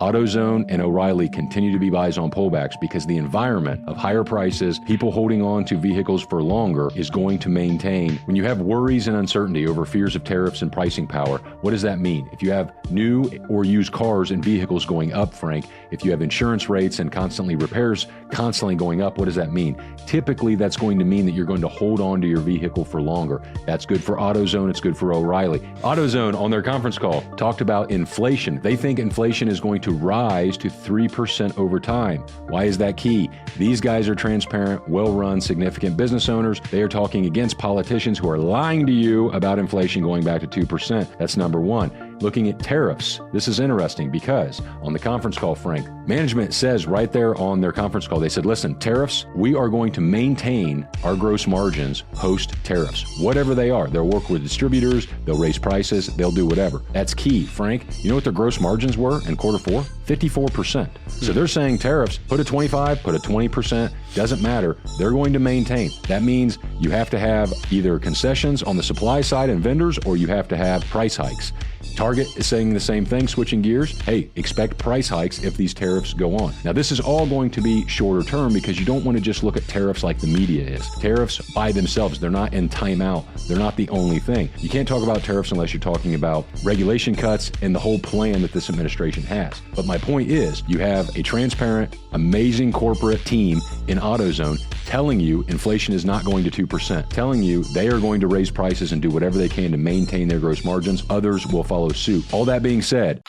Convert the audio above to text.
AutoZone and O'Reilly continue to be buys on pullbacks because the environment of higher prices, people holding on to vehicles for longer is going to maintain. When you have worries and uncertainty over fears of tariffs and pricing power, what does that mean? If you have new or used cars and vehicles going up, Frank, if you have insurance rates and repairs constantly going up, what does that mean? Typically, that's going to mean that you're going to hold on to your vehicle for longer. That's good for AutoZone. It's good for O'Reilly. AutoZone, on their conference call, talked about inflation. They think inflation is going to rise to 3% over time. Why is that key? These guys are transparent, well-run, significant business owners. They are talking against politicians who are lying to you about inflation going back to 2%. That's number one. Looking at tariffs, this is interesting because on the conference call, Frank, management says right there on their conference call, they said, listen, tariffs, we are going to maintain our gross margins post tariffs, whatever they are. They'll work with distributors, they'll raise prices, they'll do whatever. That's key, Frank. You know what their gross margins were in quarter four? 54%. So they're saying tariffs, put a 25, put a 20%, doesn't matter. They're going to maintain. That means you have to have either concessions on the supply side and vendors, or you have to have price hikes. Target is saying the same thing, switching gears. Hey, expect price hikes if these tariffs go on. Now, this is all going to be shorter term because you don't want to just look at tariffs like the media is. Tariffs by themselves, they're not in timeout. They're not the only thing. You can't talk about tariffs unless you're talking about regulation cuts and the whole plan that this administration has. But my point is, you have a transparent, amazing corporate team in AutoZone telling you inflation is not going to 2%, telling you they are going to raise prices and do whatever they can to maintain their gross margins. Others will follow suit. All that being said,